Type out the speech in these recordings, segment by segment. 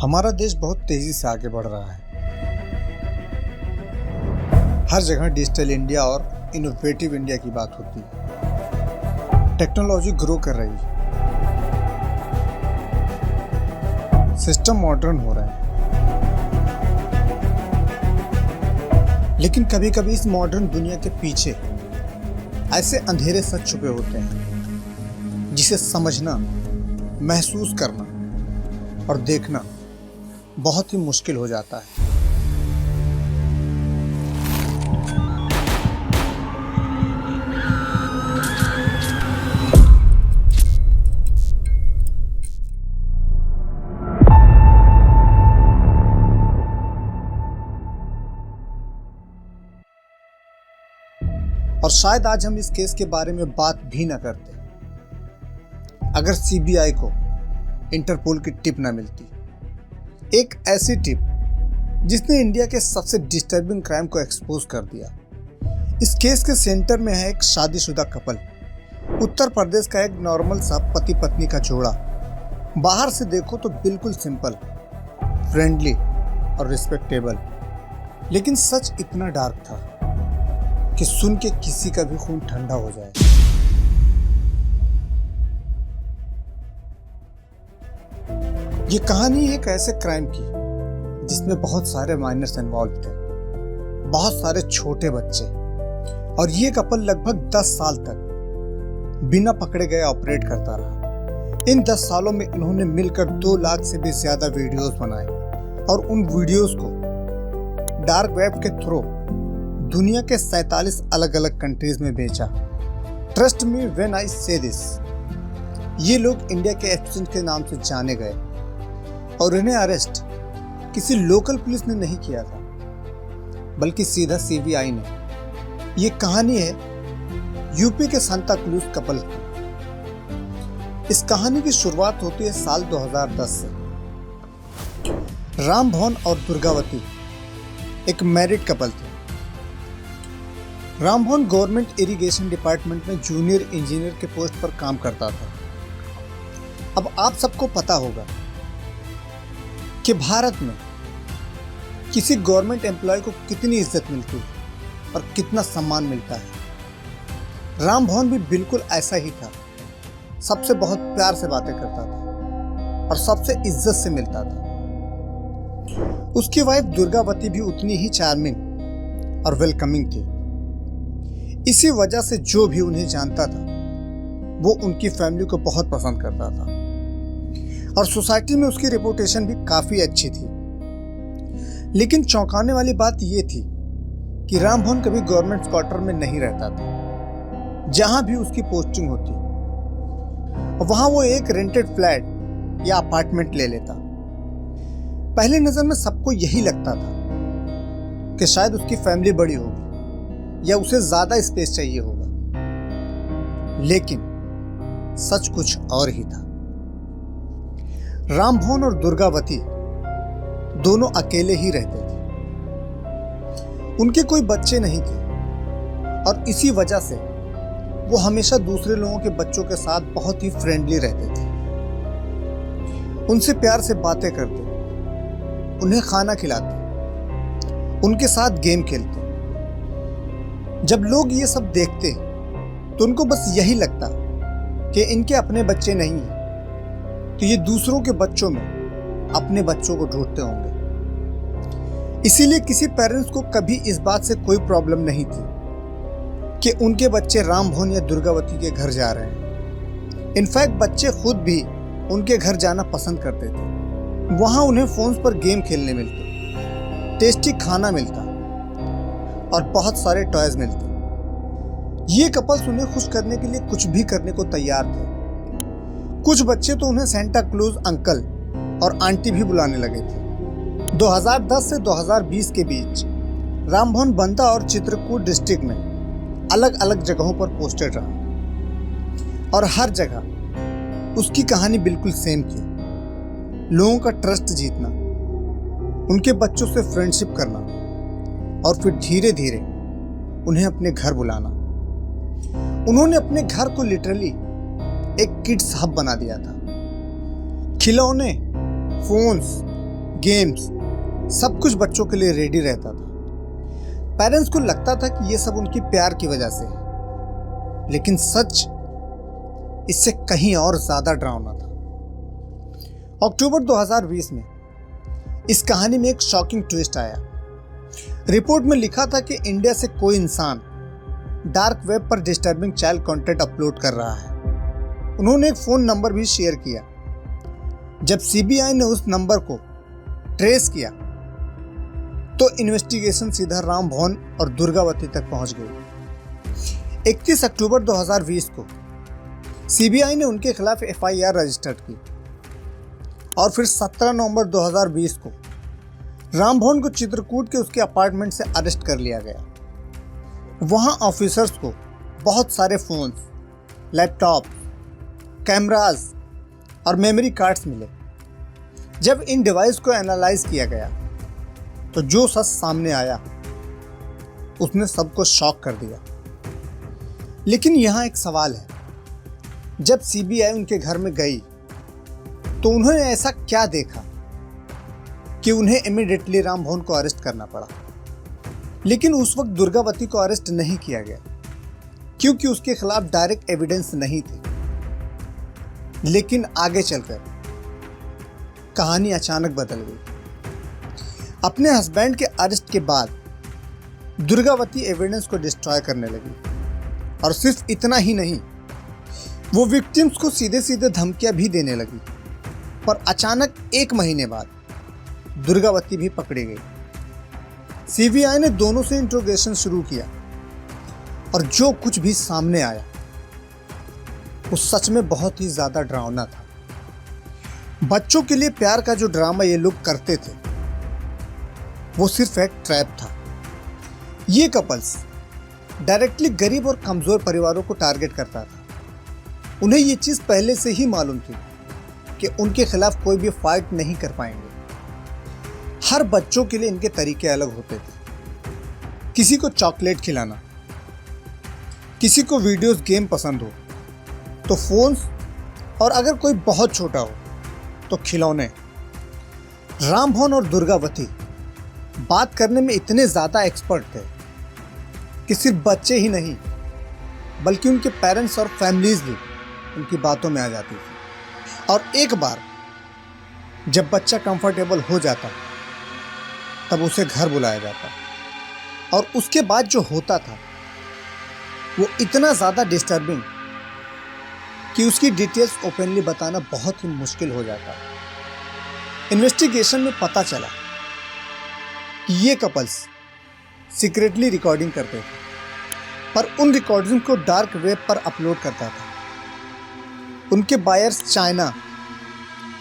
हमारा देश बहुत तेजी से आगे बढ़ रहा है। हर जगह डिजिटल इंडिया और इनोवेटिव इंडिया की बात होती है। टेक्नोलॉजी ग्रो कर रही है, सिस्टम मॉडर्न हो रहे हैं, लेकिन कभी कभी इस मॉडर्न दुनिया के पीछे ऐसे अंधेरे सच छुपे होते हैं जिसे समझना, महसूस करना और देखना बहुत ही मुश्किल हो जाता है। और शायद आज हम इस केस के बारे में बात भी ना करते अगर सीबीआई को इंटरपोल की टिप ना मिलती। एक ऐसी टिप जिसने इंडिया के सबसे डिस्टर्बिंग क्राइम को एक्सपोज कर दिया। इस केस के सेंटर में है एक शादीशुदा कपल, उत्तर प्रदेश का एक नॉर्मल सा पति पत्नी का जोड़ा। बाहर से देखो तो बिल्कुल सिंपल, फ्रेंडली और रिस्पेक्टेबल, लेकिन सच इतना डार्क था कि सुन के किसी का भी खून ठंडा हो जाए। ये कहानी एक ऐसे क्राइम की जिसमें बहुत सारे माइनर्स इन्वॉल्व थे, बहुत सारे छोटे बच्चे, और ये कपल लगभग 10 साल तक बिना पकड़े गए ऑपरेट करता रहा। इन 10 सालों में इन्होंने मिलकर 2 लाख से भी ज्यादा वीडियोस बनाए और उन वीडियोस को डार्क वेब के थ्रू दुनिया के 47 अलग अलग कंट्रीज में बेचा। ट्रस्ट मी व्हेन आई से दिस, ये लोग इंडिया के एप्सन के नाम से जाने गए और इन्हें अरेस्ट किसी लोकल पुलिस ने नहीं किया था, बल्कि सीधा सीबीआई ने। ये कहानी है यूपी के सांता क्रूज कपल की। इस कहानी की शुरुआत होती है साल 2010 से। राम भवन और दुर्गावती एक मैरिड कपल थे। राम भवन गवर्नमेंट इरिगेशन डिपार्टमेंट में जूनियर इंजीनियर के पोस्ट पर काम करता था। अब आप सबको पता होगा कि भारत में किसी गवर्नमेंट एम्प्लॉय को कितनी इज्जत मिलती है और कितना सम्मान मिलता है। राम भवन भी बिल्कुल ऐसा ही था। सबसे बहुत प्यार से बातें करता था और सबसे इज्जत से मिलता था। उसकी वाइफ दुर्गावती भी उतनी ही चार्मिंग और वेलकमिंग थी। इसी वजह से जो भी उन्हें जानता था वो उनकी फैमिली को बहुत पसंद करता था और सोसाइटी में उसकी रेपुटेशन भी काफी अच्छी थी। लेकिन चौंकाने वाली बात यह थी कि राम भवन कभी गवर्नमेंट क्वार्टर में नहीं रहता था। जहां भी उसकी पोस्टिंग होती वहां वो एक रेंटेड फ्लैट या अपार्टमेंट ले लेता। पहली नजर में सबको यही लगता था कि शायद उसकी फैमिली बड़ी होगी या उसे ज्यादा स्पेस चाहिए होगा, लेकिन सच कुछ और ही था। राम भवन और दुर्गावती दोनों अकेले ही रहते थे। उनके कोई बच्चे नहीं थे और इसी वजह से वो हमेशा दूसरे लोगों के बच्चों के साथ बहुत ही फ्रेंडली रहते थे। उनसे प्यार से बातें करते, उन्हें खाना खिलाते, उनके साथ गेम खेलते। जब लोग ये सब देखते तो उनको बस यही लगता कि इनके अपने बच्चे नहीं हैं, तो ये दूसरों के बच्चों में अपने बच्चों को ढूंढते होंगे। इसीलिए किसी पेरेंट्स को कभी इस बात से कोई प्रॉब्लम नहीं थी कि उनके बच्चे राम भवन या दुर्गावती के घर जा रहे हैं। इनफैक्ट बच्चे खुद भी उनके घर जाना पसंद करते थे। वहां उन्हें फोन्स पर गेम खेलने मिलते, टेस्टी खाना मिलता और बहुत सारे टॉयज मिलते। ये कपल्स उन्हें खुश करने के लिए कुछ भी करने को तैयार थे। कुछ बच्चे तो उन्हें सेंटा क्लूज अंकल और आंटी भी बुलाने लगे थे। 2010 से 2020 के बीच राम भवन बंता और चित्रकूट डिस्ट्रिक्ट में अलग अलग जगहों पर पोस्टेड रहा और हर जगह उसकी कहानी बिल्कुल सेम थी। लोगों का ट्रस्ट जीतना, उनके बच्चों से फ्रेंडशिप करना और फिर धीरे धीरे उन्हें अपने घर बुलाना। उन्होंने अपने घर को लिटरली एक किड्स हब बना दिया था। खिलौने, फोन्स गेम्स, सब कुछ बच्चों के लिए रेडी रहता था। पेरेंट्स को लगता था कि ये सब उनकी प्यार की वजह से है, लेकिन सच इससे कहीं और ज्यादा डरावना था। अक्टूबर 2020 में इस कहानी में एक शॉकिंग ट्विस्ट आया। रिपोर्ट में लिखा था कि इंडिया से कोई इंसान डार्क वेब पर डिस्टर्बिंग चाइल्ड कंटेंट अपलोड कर रहा है। उन्होंने एक फोन नंबर भी शेयर किया। जब सीबीआई ने उस नंबर को ट्रेस किया तो इन्वेस्टिगेशन सीधा राम भवन और दुर्गावती तक पहुंच गई। 31 अक्टूबर 2020 को सीबीआई ने उनके खिलाफ एफआईआर रजिस्टर्ड की और फिर 17 नवंबर 2020 को राम भवन को चित्रकूट के उसके अपार्टमेंट से अरेस्ट कर लिया गया। वहां ऑफिसर्स को बहुत सारे फोन्स, लैपटॉप, कैमरास और मेमोरी कार्ड्स मिले। जब इन डिवाइस को एनालाइज किया गया तो जो सच सामने आया उसने सबको शॉक कर दिया। लेकिन यहां एक सवाल है, जब सीबीआई उनके घर में गई तो उन्होंने ऐसा क्या देखा कि उन्हें इमीडिएटली राम भवन को अरेस्ट करना पड़ा। लेकिन उस वक्त दुर्गावती को अरेस्ट नहीं किया गया क्योंकि उसके खिलाफ डायरेक्ट एविडेंस नहीं थे। लेकिन आगे चलकर कहानी अचानक बदल गई। अपने हस्बैंड के अरेस्ट के बाद दुर्गावती एविडेंस को डिस्ट्रॉय करने लगी और सिर्फ इतना ही नहीं, वो विक्टिम्स को सीधे सीधे धमकियां भी देने लगी। पर अचानक 1 महीने बाद दुर्गावती भी पकड़ी गई। सीबीआई ने दोनों से इंट्रोगेशन शुरू किया और जो कुछ भी सामने आया वो सच में बहुत ही ज्यादा डरावना था। बच्चों के लिए प्यार का जो ड्रामा ये लोग करते थे वो सिर्फ एक ट्रैप था। ये कपल्स डायरेक्टली गरीब और कमजोर परिवारों को टारगेट करता था। उन्हें ये चीज पहले से ही मालूम थी कि उनके खिलाफ कोई भी फाइट नहीं कर पाएंगे। हर बच्चों के लिए इनके तरीके अलग होते थे। किसी को चॉकलेट खिलाना, किसी को वीडियोस गेम पसंद हो तो फोन्स, और अगर कोई बहुत छोटा हो तो खिलौने। राम भवन और दुर्गावती बात करने में इतने ज्यादा एक्सपर्ट थे कि सिर्फ बच्चे ही नहीं बल्कि उनके पेरेंट्स और फैमिलीज भी उनकी बातों में आ जाती थी। और एक बार जब बच्चा कंफर्टेबल हो जाता तब उसे घर बुलाया जाता और उसके बाद जो होता था वो इतना ज़्यादा डिस्टर्बिंग कि उसकी डिटेल्स ओपनली बताना बहुत ही मुश्किल हो जाता। इन्वेस्टिगेशन में पता चला कि ये कपल्स सीक्रेटली रिकॉर्डिंग करते थे, पर उन रिकॉर्डिंग को डार्क वेब पर अपलोड करता था। उनके बायर्स चाइना,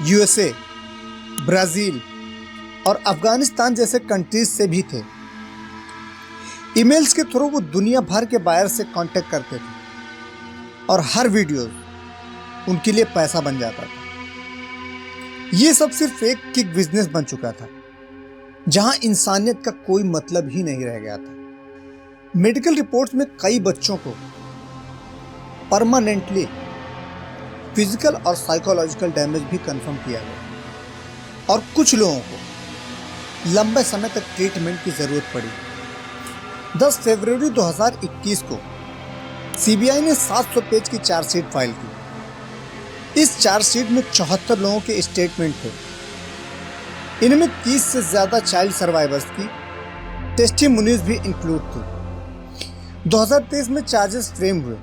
यूएसए, ब्राज़ील और अफगानिस्तान जैसे कंट्रीज से भी थे। ईमेल्स के थ्रू वो दुनिया भर के बायर से कांटेक्ट करते थे और हर वीडियो उनके लिए पैसा बन जाता था। ये सब सिर्फ एक किक बिजनेस बन चुका था जहां इंसानियत का कोई मतलब ही नहीं रह गया था। मेडिकल रिपोर्ट्स में कई बच्चों को परमानेंटली फिजिकल और साइकोलॉजिकल डैमेज भी कंफर्म किया गया और कुछ लोगों को लंबे समय तक ट्रीटमेंट की जरूरत पड़ी। 10 फरवरी 2021 को सीबीआई ने 700 पेज की चार्जशीट फाइल की। इस चार्जशीट में 74 लोगों के स्टेटमेंट थे। इनमें 30 से ज्यादा चाइल्ड सर्वाइवर्स की टेस्टिमोनीज भी इंक्लूड थी। 2023 में चार्जेस फ्रेम हुए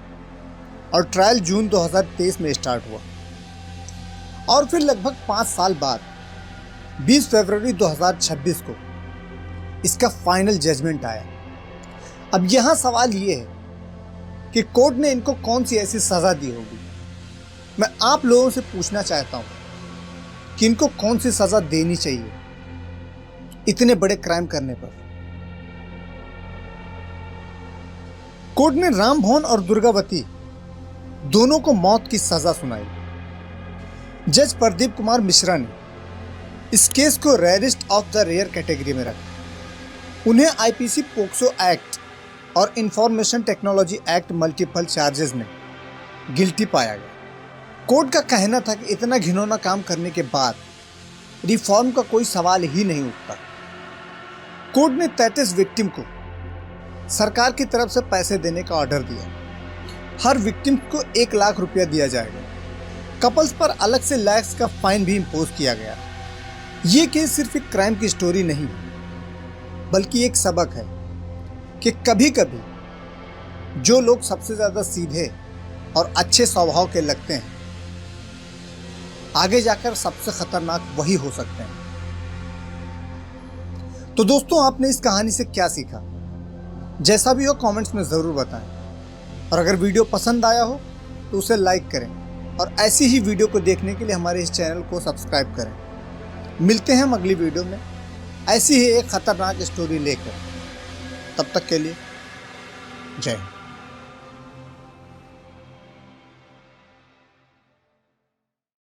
और ट्रायल जून 2023 में स्टार्ट हुआ और फिर लगभग 5 साल बाद 20 फरवरी 2026 को इसका फाइनल जजमेंट आया। अब यहाँ सवाल ये है कि कोर्ट ने इनको कौन सी ऐसी सजा दी होगी। मैं आप लोगों से पूछना चाहता हूं कि इनको कौन सी सजा देनी चाहिए इतने बड़े क्राइम करने पर। कोर्ट ने राम भवन और दुर्गावती दोनों को मौत की सजा सुनाई। जज प्रदीप कुमार मिश्रा ने इस केस को rarest of the rare category में रखा। उन्हें आईपीसी पोक्सो एक्ट और information technology act multiple charges में गिल्टी पाया गया। कोर्ट का कहना था कि इतना घिनौना काम करने के बाद रिफॉर्म का कोई सवाल ही नहीं उठता। कोर्ट ने 33 विक्टिम को सरकार की तरफ से पैसे देने का ऑर्डर दिया। हर विक्टिम को 1 लाख रुपया दिया जाएगा। कपल्स पर अलग से लैक्स का फाइन भी इम्पोज किया गया। ये केस सिर्फ एक क्राइम की स्टोरी नहीं बल्कि एक सबक है कि कभी कभी जो लोग सबसे ज्यादा सीधे और अच्छे स्वभाव के लगते हैं, आगे जाकर सबसे खतरनाक वही हो सकते हैं। तो दोस्तों, आपने इस कहानी से क्या सीखा? जैसा भी हो कमेंट्स में ज़रूर बताएं। और अगर वीडियो पसंद आया हो तो उसे लाइक करें और ऐसी ही वीडियो को देखने के लिए हमारे इस चैनल को सब्सक्राइब करें। मिलते हैं हम अगली वीडियो में ऐसी ही एक खतरनाक स्टोरी लेकर। तब तक के लिए जय हिंद।